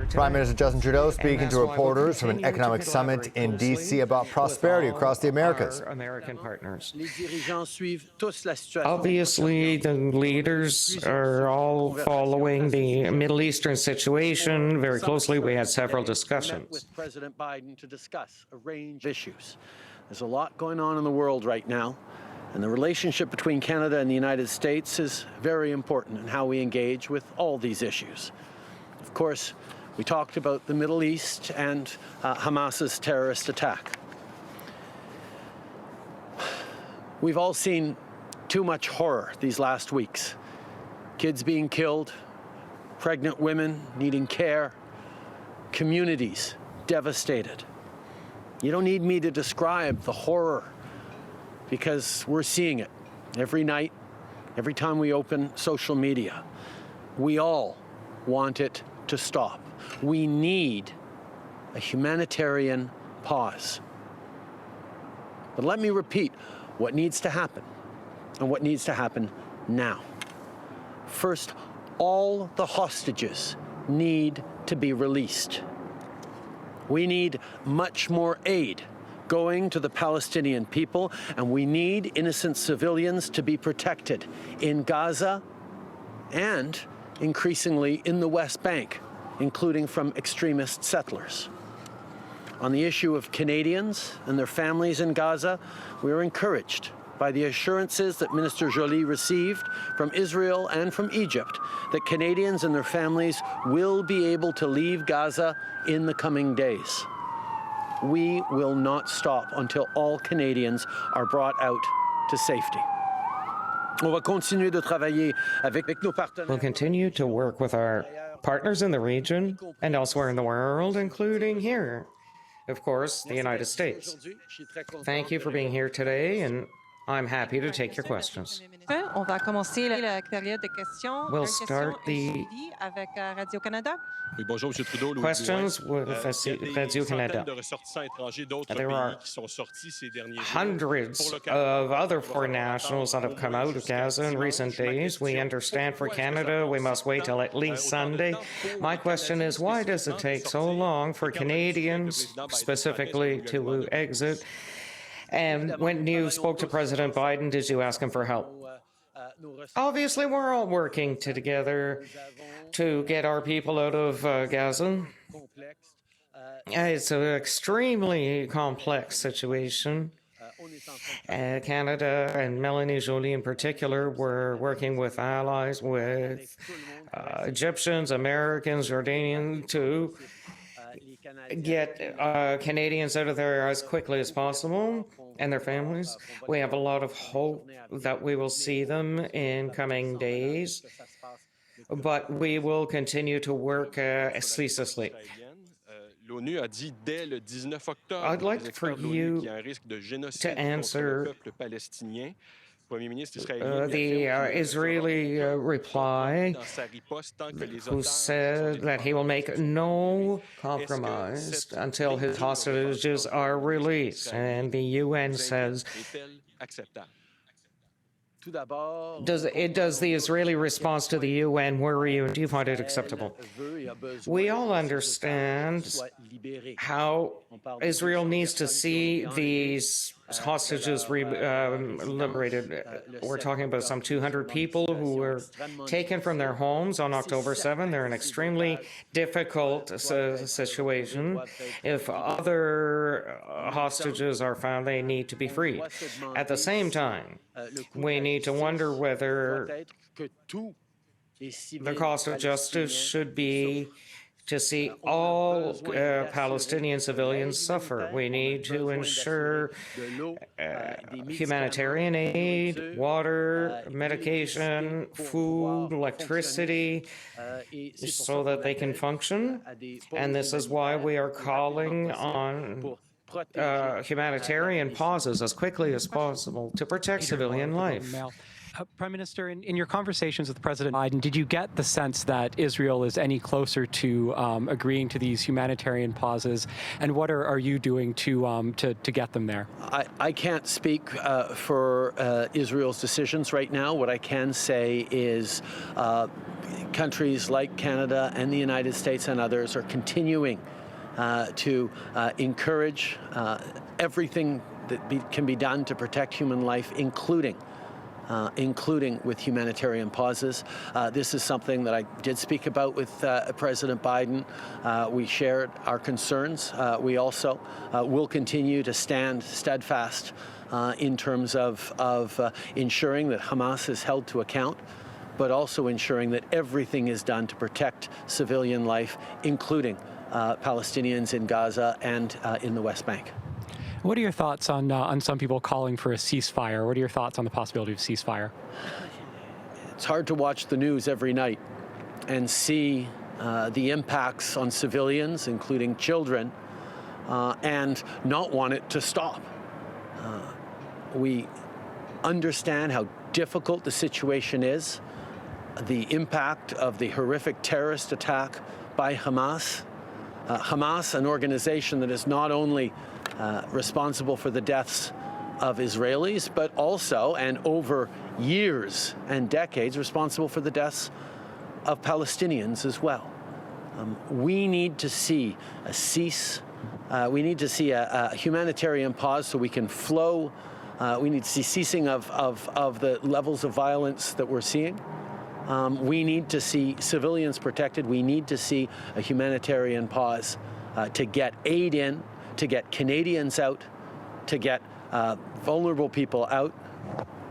Prime Minister Justin Trudeau speaking to reporters from an economic summit in D.C. about prosperity across the Americas. American partners. Obviously, the leaders are all following the Middle Eastern situation very closely. We had several discussions with President Biden to discuss a range of issues. There's a lot going on in the world right now, and the relationship between Canada and the United States is very important in how we engage with all these issues. Of course, we talked about the Middle East and Hamas's terrorist attack. We've all seen too much horror these last weeks. Kids being killed, pregnant women needing care, communities devastated. You don't need me to describe the horror because we're seeing it every night, every time we open social media. We all want it to stop. We need a humanitarian pause. But let me repeat what needs to happen and what needs to happen now. First, all the hostages need to be released. We need much more aid going to the Palestinian people, and we need innocent civilians to be protected in Gaza and increasingly in the West Bank, including from extremist settlers. On the issue of Canadians and their families in Gaza, we are encouraged by the assurances that Minister Joly received from Israel and from Egypt that Canadians and their families will be able to leave Gaza in the coming days. We will not stop until all Canadians are brought out to safety. We'll continue to work with our partners in the region and elsewhere in the world, including here, of course, the United States. Thank you for being here today, and I'm happy to take your questions. We'll start the questions with Radio-Canada. There are hundreds of other foreign nationals that have come out of Gaza in recent days. We understand for Canada, we must wait till at least Sunday. My question is, why does it take so long for Canadians specifically to exit? And when you spoke to President Biden, did you ask him for help? Obviously, we're all working together to get our people out of Gaza. It's an extremely complex situation. Canada and Melanie Joly in particular were working with allies, with Egyptians, Americans, Jordanians, to get Canadians out of there as quickly as possible and their families. We have a lot of hope that we will see them in coming days, but we will continue to work ceaselessly. I'd like for you to answer the Israeli reply, who said that he will make no compromise until his hostages are released, and the UN says, does the Israeli response to the UN worry you? Do you find it acceptable? We all understand how Israel needs to see these hostages liberated. We're talking about some 200 people who were taken from their homes on October 7. They're in an extremely difficult situation. If other hostages are found, they need to be freed. At the same time, we need to wonder whether the cost of justice should be to see all Palestinian civilians suffer. We need to ensure humanitarian aid, water, medication, food, electricity, so that they can function. And this is why we are calling on humanitarian pauses as quickly as possible to protect civilian life. Prime Minister, in your conversations with President Biden, did you get the sense that Israel is any closer to agreeing to these humanitarian pauses? And what are you doing to get them there? I can't speak for Israel's decisions right now. What I can say is countries like Canada and the United States and others are continuing to encourage everything that can be done to protect human life, including with humanitarian pauses. This is something that I did speak about with President Biden. We shared our concerns. We also will continue to stand steadfast in terms of ensuring that Hamas is held to account, but also ensuring that everything is done to protect civilian life, including Palestinians in Gaza and in the West Bank. What are your thoughts on some people calling for a ceasefire? What are your thoughts on the possibility of ceasefire? It's hard to watch the news every night and see the impacts on civilians, including children, and not want it to stop. We understand how difficult the situation is, the impact of the horrific terrorist attack by Hamas. Hamas, an organization that is not only responsible for the deaths of Israelis, but also, and over years and decades, responsible for the deaths of Palestinians as well. We need to see a cease. We need to see a humanitarian pause so we can flow. We need to see ceasing of the levels of violence that we're seeing. We need to see civilians protected. We need to see a humanitarian pause to get aid in, to get Canadians out, to get vulnerable people out,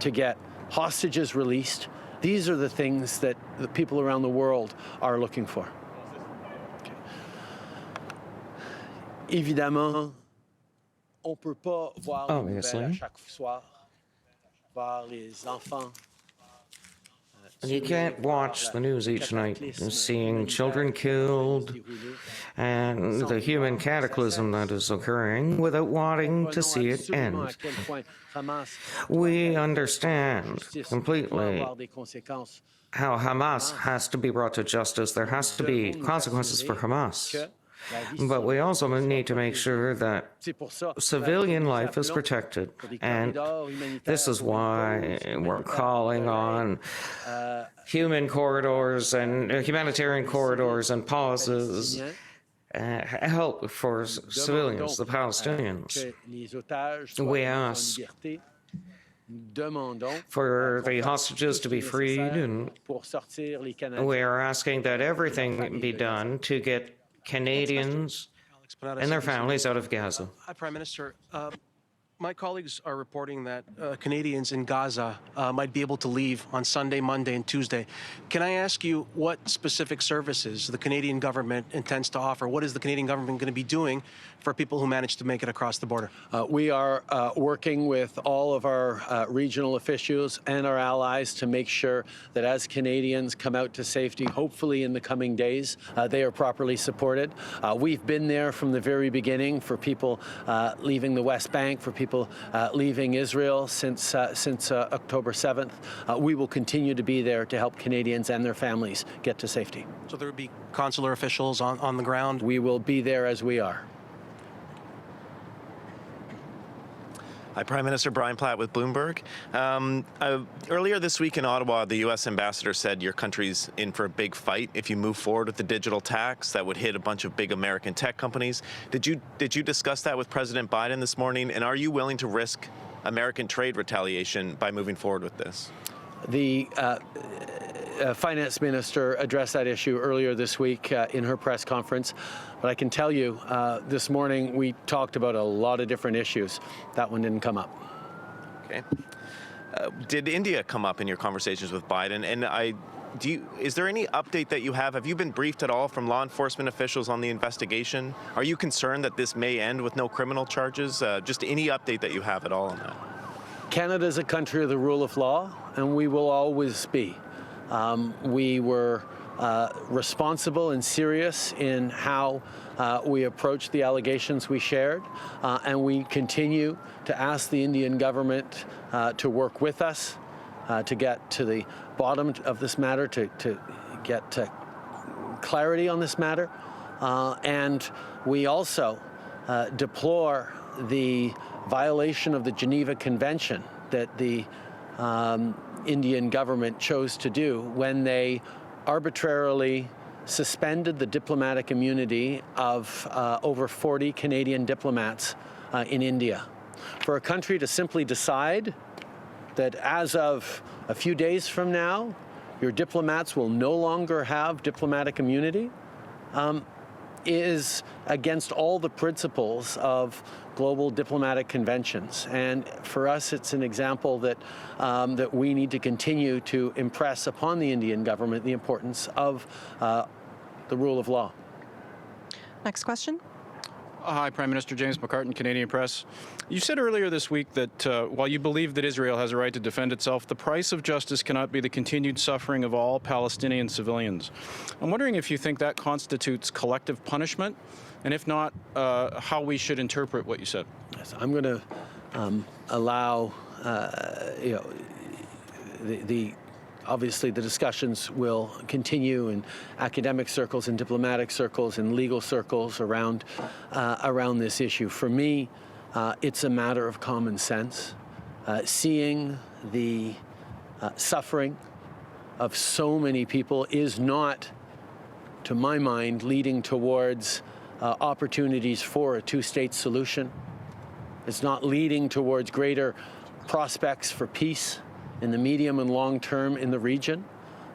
to get hostages released. These are the things that the people around the world are looking for. Évidemment, on peut pas voir les nouvelles à chaque soir, voir les enfants. You can't watch the news each night, seeing children killed and the human cataclysm that is occurring without wanting to see it end. We understand completely how Hamas has to be brought to justice. There has to be consequences for Hamas. But we also need to make sure that civilian life is protected. And this is why we're calling on human corridors and humanitarian corridors and pauses, help for civilians, the Palestinians. We ask for the hostages to be freed, and we are asking that everything be done to get Canadians and their families out of Gaza. Hi, Prime Minister. My colleagues are reporting that Canadians in Gaza might be able to leave on Sunday, Monday, and Tuesday. Can I ask you what specific services the Canadian government intends to offer? What is the Canadian government going to be doing for people who manage to make it across the border? We are working with all of our regional officials and our allies to make sure that as Canadians come out to safety, hopefully in the coming days, they are properly supported. We've been there from the very beginning for people leaving the West Bank, for people leaving Israel since October 7th. We will continue to be there to help Canadians and their families get to safety. So there would be consular officials on the ground? We will be there as we are. Hi, Prime Minister Brian Platt with Bloomberg. Earlier this week in Ottawa, the U.S. ambassador said your country's in for a big fight if you move forward with the digital tax that would hit a bunch of big American tech companies. Did you discuss that with President Biden this morning? And are you willing to risk American trade retaliation by moving forward with this? The finance minister addressed that issue earlier this week in her press conference. But I can tell you, this morning we talked about a lot of different issues. That one didn't come up. Okay. Did India come up in your conversations with Biden? And is there any update that you have? Have you been briefed at all from law enforcement officials on the investigation? Are you concerned that this may end with no criminal charges? Just any update that you have at all on that? Canada is a country of the rule of law, and we will always be. We were responsible and serious in how we approached the allegations we shared, and we continue to ask the Indian government to work with us to get to the bottom of this matter, to get clarity on this matter. And we also deplore the violation of the Geneva Convention that the Indian government chose to do when they arbitrarily suspended the diplomatic immunity of over 40 Canadian diplomats in India. For a country to simply decide that as of a few days from now, your diplomats will no longer have diplomatic immunity is against all the principles of global diplomatic conventions. And for us, it's an example that, that we need to continue to impress upon the Indian government the importance of the rule of law. Next question. Hi, Prime Minister James McCartin, Canadian Press. You said earlier this week that while you believe that Israel has a right to defend itself, the price of justice cannot be the continued suffering of all Palestinian civilians. I'm wondering if you think that constitutes collective punishment, and if not, how we should interpret what you said. Yes, I'm going to allow, obviously the discussions will continue in academic circles and diplomatic circles and legal circles around this issue. For me, it's a matter of common sense. Seeing the suffering of so many people is not, to my mind, leading towards opportunities for a two-state solution. It's not leading towards greater prospects for peace in the medium and long term in the region.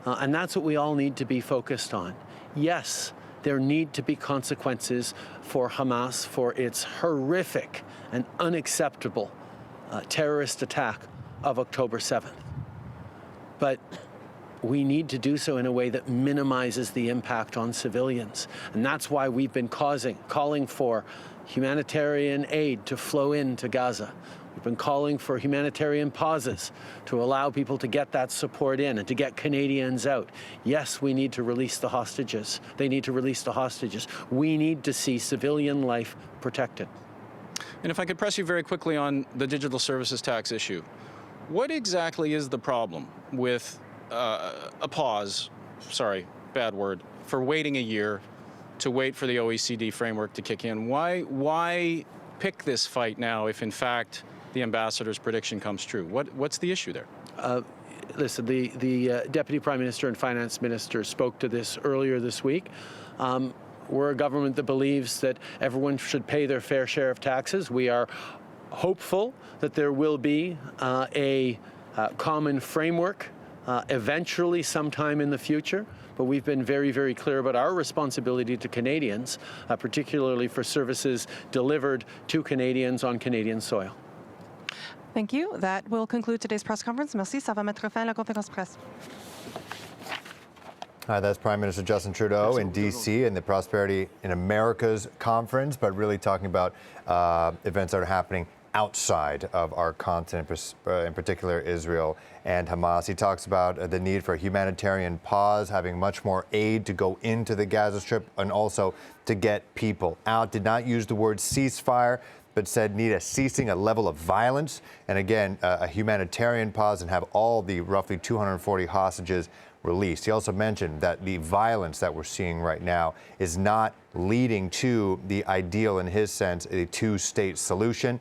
And that's what we all need to be focused on. Yes, there need to be consequences for Hamas for its horrific and unacceptable terrorist attack of October 7th. But we need to do so in a way that minimizes the impact on civilians. And that's why we've been calling for humanitarian aid to flow into Gaza. We've been calling for humanitarian pauses to allow people to get that support in and to get Canadians out. Yes, we need to release the hostages. They need to release the hostages. We need to see civilian life protected. And if I could press you very quickly on the digital services tax issue, what exactly is the problem with a pause, sorry, bad word, for waiting a year to wait for the OECD framework to kick in? Why pick this fight now if in fact the ambassador's prediction comes true? What's the issue there? Listen, the Deputy Prime Minister and Finance Minister spoke to this earlier this week. We're a government that believes that everyone should pay their fair share of taxes. We are hopeful that there will be a common framework eventually sometime in the future. But we've been very, very clear about our responsibility to Canadians, particularly for services delivered to Canadians on Canadian soil. Thank you. That will conclude today's press conference. Merci. Ça va mettre fin à la conférence presse. Hi, that's Prime Minister Justin Trudeau in D.C. in the Prosperity in America's conference, but really talking about events that are happening outside of our continent, in particular Israel and Hamas. He talks about the need for a humanitarian pause, having much more aid to go into the Gaza Strip and also to get people out. Did not use the word ceasefire, but said need a ceasing, a level of violence, and again, a humanitarian pause and have all the roughly 240 hostages released. He also mentioned that the violence that we're seeing right now is not leading to the ideal, in his sense, a two-state solution.